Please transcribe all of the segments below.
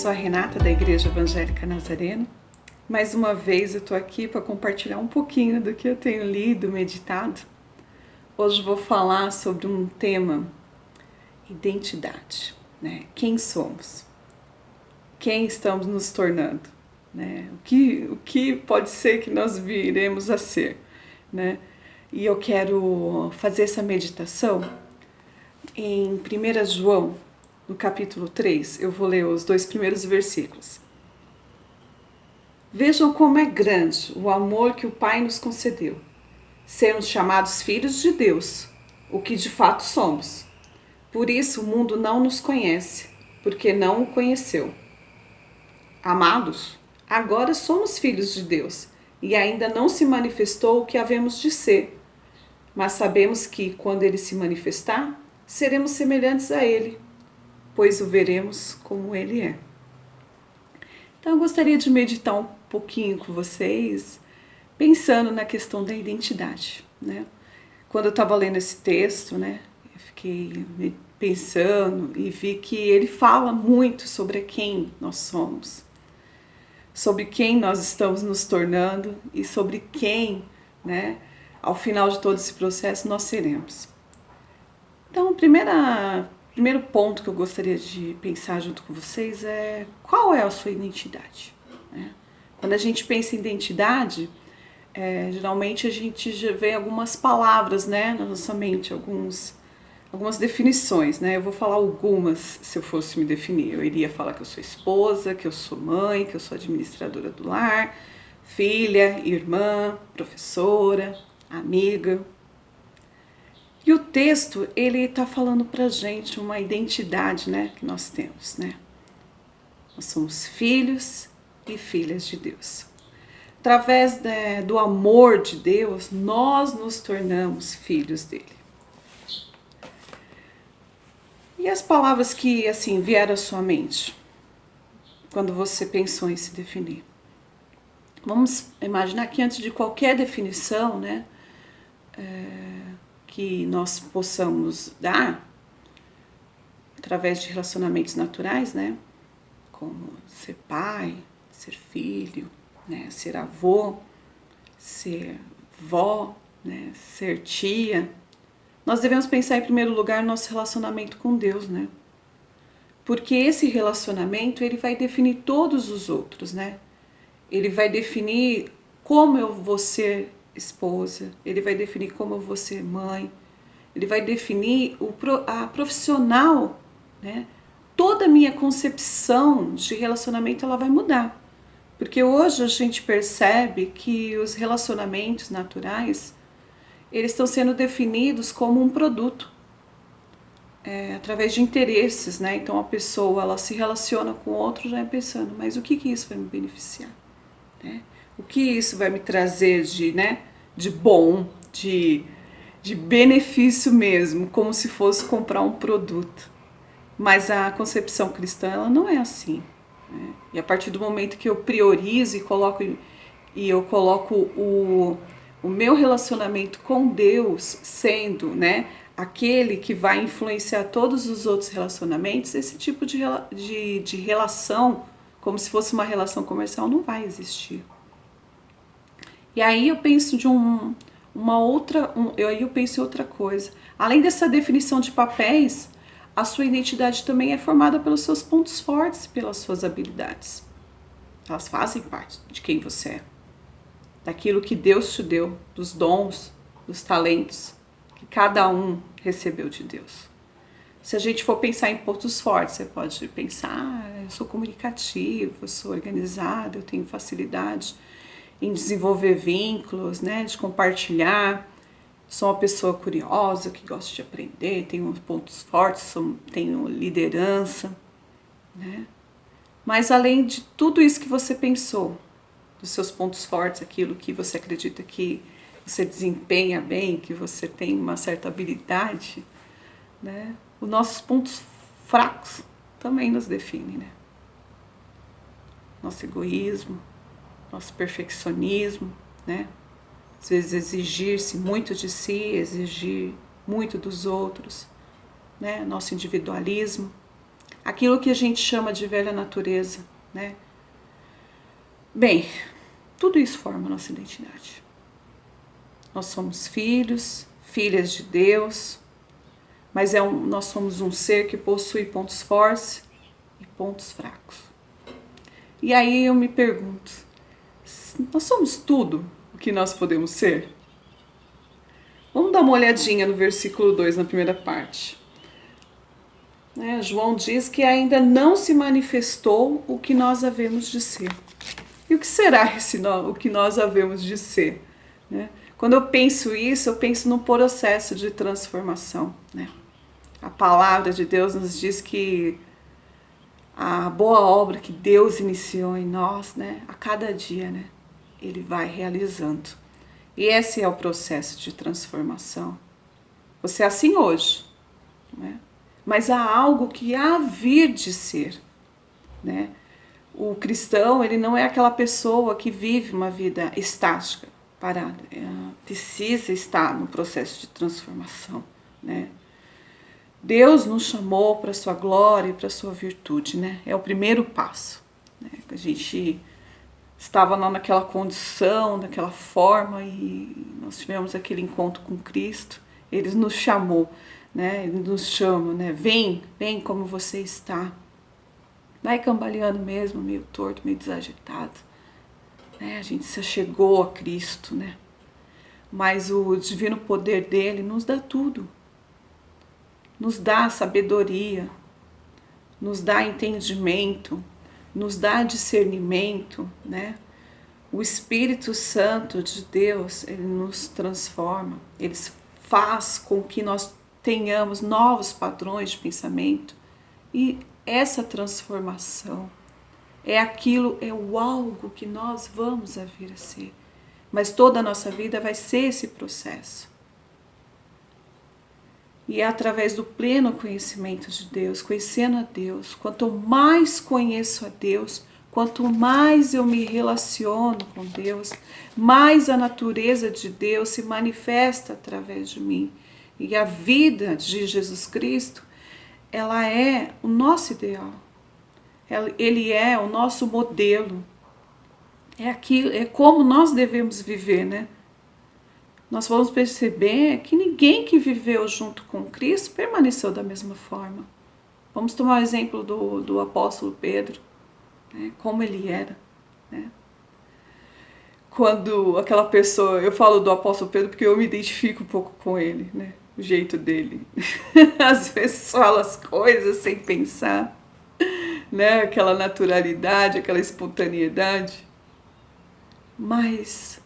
sou a Renata da Igreja Evangélica Nazareno. Mais uma vez eu estou aqui para compartilhar um pouquinho do que eu tenho lido, meditado. Hoje vou falar sobre um tema, identidade, né? Quem somos? Quem estamos nos tornando? Né? O que pode ser que nós viremos a ser? Né? E eu quero fazer essa meditação em 1 João, no capítulo 3, eu vou ler os 2 primeiros versículos. Vejam como é grande o amor que o Pai nos concedeu, sermos chamados filhos de Deus, o que de fato somos. Por isso o mundo não nos conhece, porque não o conheceu. Amados, agora somos filhos de Deus, e ainda não se manifestou o que havemos de ser. Mas sabemos que, quando Ele se manifestar, seremos semelhantes a Ele, pois o veremos como Ele é. Então eu gostaria de meditar um pouquinho com vocês, pensando na questão da identidade, né? Quando eu estava lendo esse texto, né, eu fiquei pensando e vi que ele fala muito sobre quem nós somos, sobre quem nós estamos nos tornando e sobre quem, né, ao final de todo esse processo nós seremos. Então, o primeiro ponto que eu gostaria de pensar junto com vocês é qual é a sua identidade, né? Quando a gente pensa em identidade, geralmente a gente já vê algumas palavras, né, na nossa mente, algumas definições, né? Eu vou falar algumas se eu fosse me definir. Eu iria falar que eu sou esposa, que eu sou mãe, que eu sou administradora do lar, filha, irmã, professora, amiga. E o texto, ele está falando pra gente uma identidade, né, que nós temos, né? Nós somos filhos e filhas de Deus. Através do amor de Deus, nós nos tornamos filhos dele. E as palavras que, assim, vieram à sua mente, quando você pensou em se definir? Vamos imaginar que antes de qualquer definição, né, que nós possamos dar, através de relacionamentos naturais, né, como ser pai, ser filho, né, ser avô, ser vó, né, ser tia, nós devemos pensar em primeiro lugar no nosso relacionamento com Deus, né? Porque esse relacionamento, ele vai definir todos os outros, né? Ele vai definir como eu vou ser esposa, ele vai definir como eu vou ser mãe, ele vai definir a profissional, né? Toda a minha concepção de relacionamento, ela vai mudar. Porque hoje a gente percebe que os relacionamentos naturais, eles estão sendo definidos como um produto, através de interesses, né? Então a pessoa, ela se relaciona com o outro já pensando, mas o que isso vai me beneficiar? Né? O que isso vai me trazer de bom, de benefício mesmo, como se fosse comprar um produto. Mas a concepção cristã, ela não é assim. Né? E a partir do momento que eu priorizo e eu coloco o meu relacionamento com Deus sendo, né, aquele que vai influenciar todos os outros relacionamentos, esse tipo de relação, como se fosse uma relação comercial, não vai existir. E aí eu penso eu penso em outra coisa. Além dessa definição de papéis, a sua identidade também é formada pelos seus pontos fortes e pelas suas habilidades. Elas fazem parte de quem você é. Daquilo que Deus te deu, dos dons, dos talentos que cada um recebeu de Deus. Se a gente for pensar em pontos fortes, você pode pensar, eu sou comunicativo, eu sou organizado, eu tenho facilidade em desenvolver vínculos, né, de compartilhar, sou uma pessoa curiosa, que gosta de aprender, tenho pontos fortes, tenho liderança, né? Mas além de tudo isso que você pensou, dos seus pontos fortes, aquilo que você acredita que você desempenha bem, que você tem uma certa habilidade, né? Os nossos pontos fracos também nos definem, né? Nosso egoísmo, nosso perfeccionismo, né? Às vezes exigir-se muito de si, exigir muito dos outros, né? Nosso individualismo. aquilo que a gente chama de velha natureza, né? Bem, tudo isso forma a nossa identidade. Nós somos filhos, filhas de Deus, mas nós somos um ser que possui pontos fortes e pontos fracos. E aí eu me pergunto, nós somos tudo o que nós podemos ser? Vamos dar uma olhadinha no versículo 2, na primeira parte. João diz que ainda não se manifestou o que nós havemos de ser. E o que será o que nós havemos de ser? Quando eu penso isso, eu penso num processo de transformação. A palavra de Deus nos diz que a boa obra que Deus iniciou em nós, a cada dia, Ele vai realizando. E esse é o processo de transformação. Você é assim hoje, mas há algo que há vir de ser. O cristão, ele não é aquela pessoa que vive uma vida estática, parada. Precisa estar no processo de transformação. Deus nos chamou para a sua glória e para a sua virtude, É o primeiro passo. A gente estava lá naquela condição, naquela forma, e nós tivemos aquele encontro com Cristo. Ele nos chamou, Ele nos chama, Vem como você está. Vai cambaleando mesmo, meio torto, meio desajeitado. A gente se achegou a Cristo, Mas o divino poder dele nos dá tudo. Nos dá sabedoria, nos dá entendimento, nos dá discernimento, O Espírito Santo de Deus, ele nos transforma, ele faz com que nós tenhamos novos padrões de pensamento. E essa transformação é o algo que nós vamos a vir a ser. Mas toda a nossa vida vai ser esse processo. E é através do pleno conhecimento de Deus, conhecendo a Deus. Quanto mais conheço a Deus, quanto mais eu me relaciono com Deus, mais a natureza de Deus se manifesta através de mim. E a vida de Jesus Cristo, ela é o nosso ideal. Ele é o nosso modelo. É como nós devemos viver, Nós vamos perceber que ninguém que viveu junto com Cristo permaneceu da mesma forma. Vamos tomar o exemplo do apóstolo Pedro, como ele era. Quando aquela pessoa, eu falo do apóstolo Pedro porque eu me identifico um pouco com ele, o jeito dele. Às vezes fala as coisas sem pensar, aquela naturalidade, aquela espontaneidade. Mas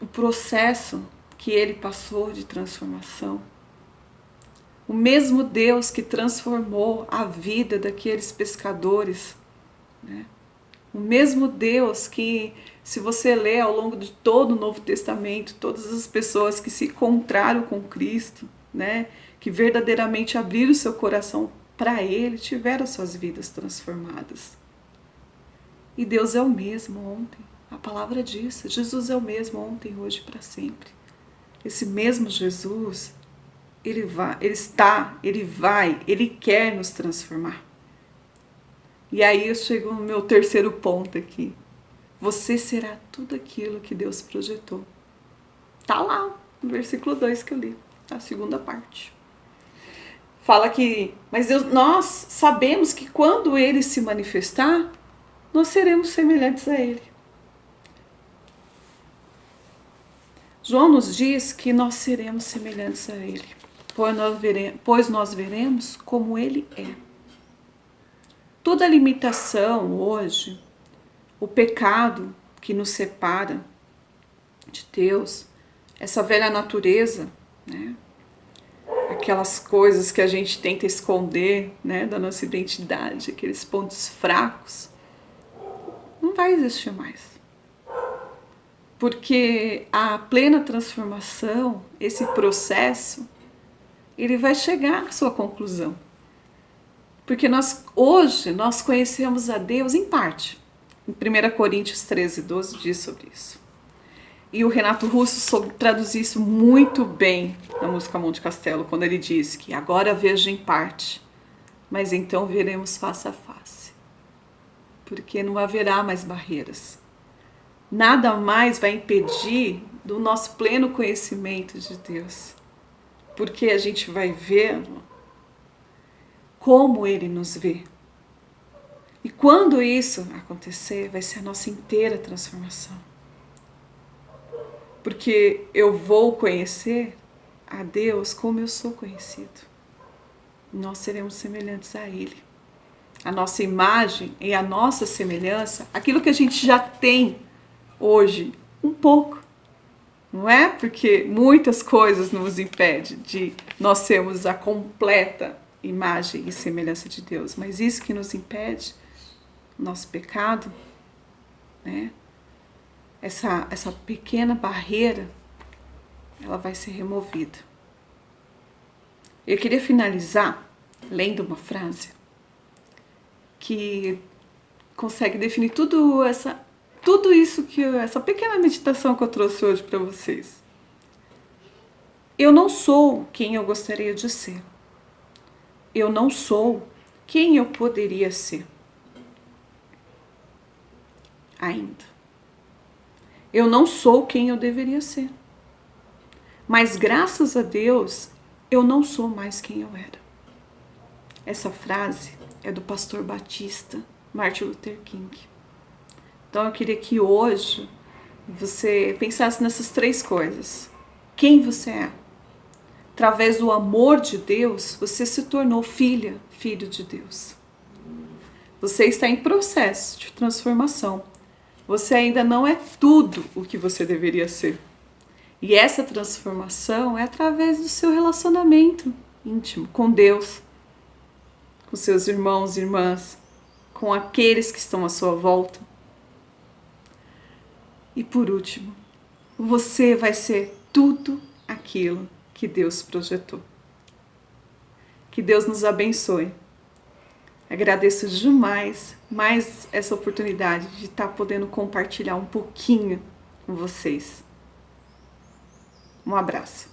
o processo que ele passou de transformação, o mesmo Deus que transformou a vida daqueles pescadores, o mesmo Deus que, se você ler ao longo de todo o Novo Testamento, todas as pessoas que se encontraram com Cristo, que verdadeiramente abriram seu coração para Ele, tiveram suas vidas transformadas. E Deus é o mesmo ontem. A palavra diz, Jesus é o mesmo ontem, hoje e para sempre. Esse mesmo Jesus, ele quer nos transformar. E aí eu chego no meu terceiro ponto aqui. Você será tudo aquilo que Deus projetou. Tá lá, no versículo 2 que eu li, a segunda parte. Fala que, mas nós sabemos que quando Ele se manifestar, nós seremos semelhantes a Ele. João nos diz que nós seremos semelhantes a Ele, pois nós veremos como Ele é. Toda limitação hoje, o pecado que nos separa de Deus, essa velha natureza, aquelas coisas que a gente tenta esconder, da nossa identidade, aqueles pontos fracos, não vai existir mais. Porque a plena transformação, esse processo, ele vai chegar à sua conclusão. Porque hoje nós conhecemos a Deus em parte. Em 1 Coríntios 13, 12 diz sobre isso. E o Renato Russo soube traduzir isso muito bem na música Monte Castelo, quando ele diz que agora vejo em parte, mas então veremos face a face, porque não haverá mais barreiras. Nada mais vai impedir do nosso pleno conhecimento de Deus, porque a gente vai vê-lo como Ele nos vê. E quando isso acontecer, vai ser a nossa inteira transformação. Porque eu vou conhecer a Deus como eu sou conhecido. Nós seremos semelhantes a Ele. A nossa imagem e a nossa semelhança, aquilo que a gente já tem hoje, um pouco. Não é? Porque muitas coisas nos impedem de nós sermos a completa imagem e semelhança de Deus. Mas isso que nos impede, nosso pecado, né? Essa pequena barreira, ela vai ser removida. Eu queria finalizar lendo uma frase que consegue definir tudo isso essa pequena meditação que eu trouxe hoje para vocês. Eu não sou quem eu gostaria de ser. Eu não sou quem eu poderia ser. Ainda. Eu não sou quem eu deveria ser. Mas graças a Deus, eu não sou mais quem eu era. Essa frase é do pastor batista Martin Luther King. Então eu queria que hoje você pensasse nessas 3 coisas. Quem você é? Através do amor de Deus, você se tornou filho de Deus. Você está em processo de transformação. Você ainda não é tudo o que você deveria ser. E essa transformação é através do seu relacionamento íntimo com Deus, com seus irmãos e irmãs, com aqueles que estão à sua volta. E por último, você vai ser tudo aquilo que Deus projetou. Que Deus nos abençoe. Agradeço demais mais essa oportunidade de estar podendo compartilhar um pouquinho com vocês. Um abraço.